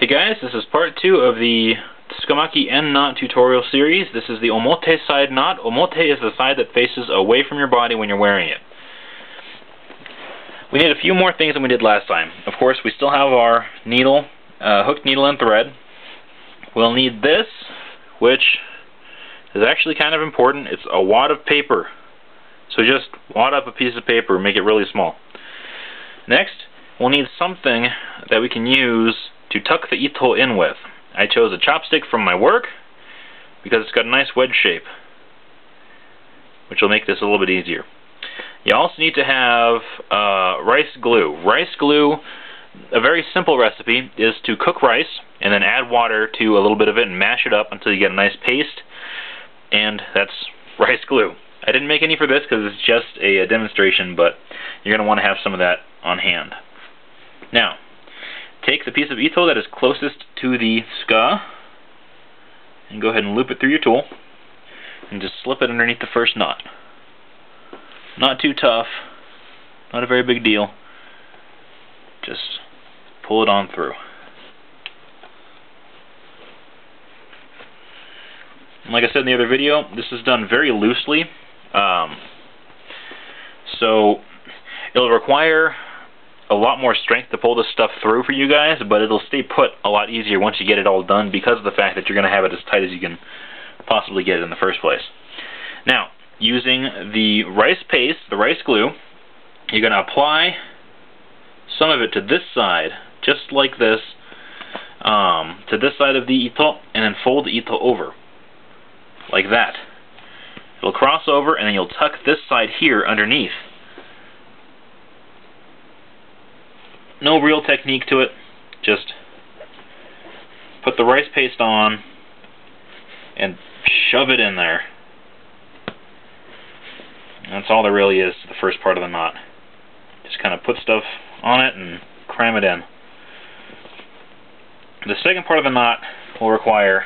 Hey guys, this is part 2 of the Tsuka-maki end knot tutorial series. This is the Omote side knot. Omote is the side that faces away from your body when you're wearing it. We need a few more things than we did last time. Of course, we still have our needle, hook, needle, and thread. We'll need this, which is actually kind of important. It's a wad of paper. So just wad up a piece of paper and make it really small. Next, we'll need something that we can use to tuck the ito in with. I chose a chopstick from my work because it's got a nice wedge shape, which will make this a little bit easier. You also need to have rice glue. Rice glue, a very simple recipe, is to cook rice and then add water to a little bit of it and mash it up until you get a nice paste, and that's rice glue. I didn't make any for this because it's just a demonstration, but you're going to want to have some of that on hand. Now, take the piece of ito that is closest to the tsuka and go ahead and loop it through your tool and just slip it underneath the first knot. Not too tough, not a very big deal. Just pull it on through. And like I said in the other video, this is done very loosely, so it'll require a lot more strength to pull this stuff through for you guys, but it'll stay put a lot easier once you get it all done because of the fact that you're going to have it as tight as you can possibly get it in the first place. Now, using the rice paste, the rice glue, you're going to apply some of it to this side, just like this, to this side of the ito, and then fold the ito over, like that. It'll cross over, and then you'll tuck this side here underneath. No real technique to it, just put the rice paste on and shove it in there. And that's all there really is to the first part of the knot. Just kind of put stuff on it and cram it in. The second part of the knot will require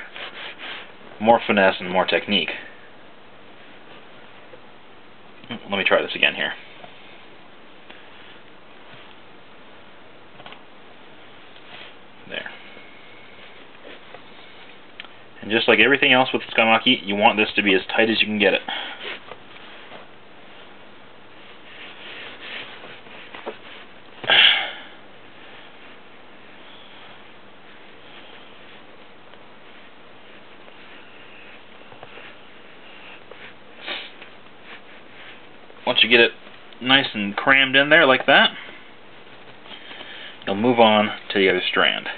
more finesse and more technique. Let me try this again here. There. And just like everything else with Tsukamaki, you want this to be as tight as you can get it. Once you get it nice and crammed in there like that, you'll move on to the other strand.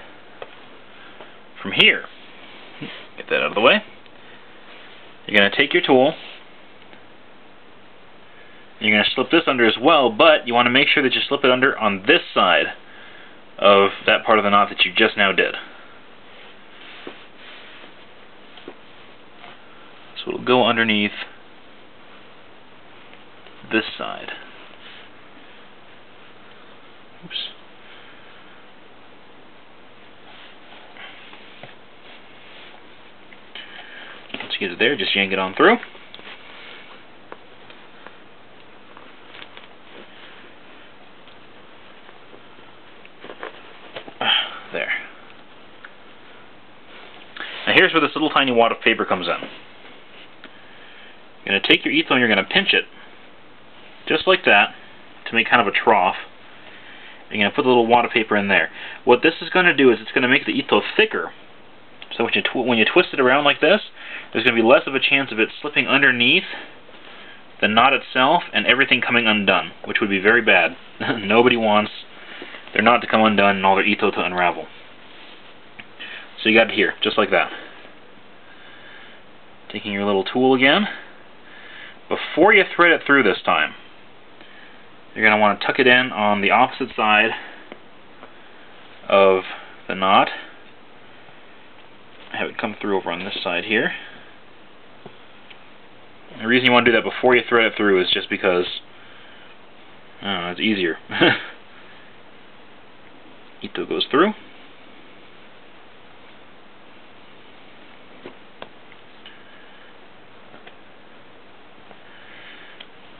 From here, get that out of the way, you're going to take your tool, you're going to slip this under as well, but you want to make sure that you slip it under on this side of that part of the knot that you just now did. So it'll go underneath this side. Oops. Once you get it there, just yank it on through. There. Now here's where this little tiny wad of paper comes in. You're going to take your ito and you're going to pinch it just like that to make kind of a trough. You're going to put the little wad of paper in there. What this is going to do is it's going to make the ito thicker. So when you twist it around like this, there's going to be less of a chance of it slipping underneath the knot itself and everything coming undone, which would be very bad. Nobody wants their knot to come undone and all their ito to unravel. So you got it here, just like that. Taking your little tool again. Before you thread it through this time, you're going to want to tuck it in on the opposite side of the knot. Have it come through over on this side here. The reason you want to do that before you thread it through is just because it's easier. Ito goes through.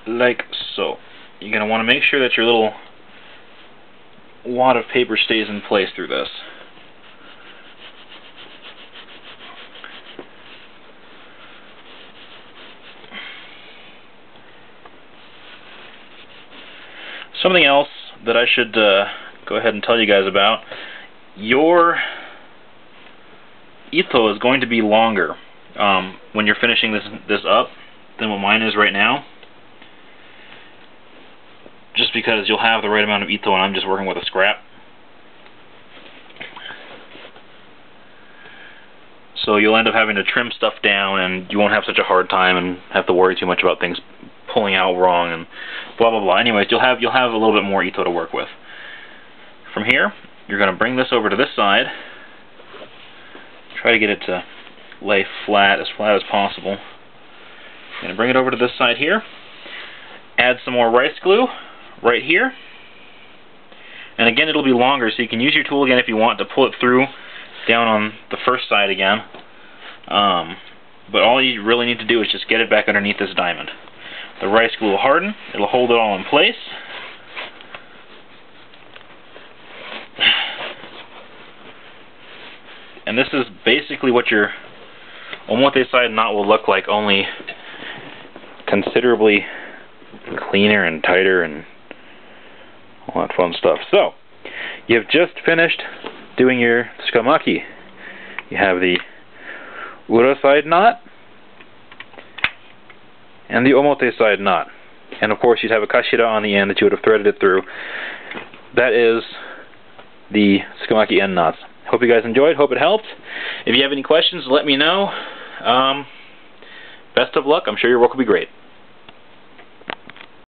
Like so. You're going to want to make sure that your little wad of paper stays in place through this. Something else that I should go ahead and tell you guys about, your ito is going to be longer when you're finishing this up than what mine is right now, just because you'll have the right amount of ito and I'm just working with a scrap. So you'll end up having to trim stuff down, and you won't have such a hard time and have to worry too much about things pulling out wrong and blah blah blah. Anyways, you'll have a little bit more ito to work with. From here, you're going to bring this over to this side. Try to get it to lay flat as possible. I'm going to bring it over to this side here. Add some more rice glue right here. And again, it'll be longer, so you can use your tool again if you want to pull it through down on the first side again. But all you really need to do is just get it back underneath this diamond. The rice glue will harden. It'll hold it all in place. And this is basically what your Omote side knot will look like, only considerably cleaner and tighter and all that fun stuff. So, you've just finished doing your Tsukamaki. You have the Ura side knot and the Omote side knot. And of course you'd have a kashira on the end that you would have threaded it through. That is the Tsukamaki end knots. Hope you guys enjoyed, hope it helped. If you have any questions, let me know. Best of luck, I'm sure your work will be great.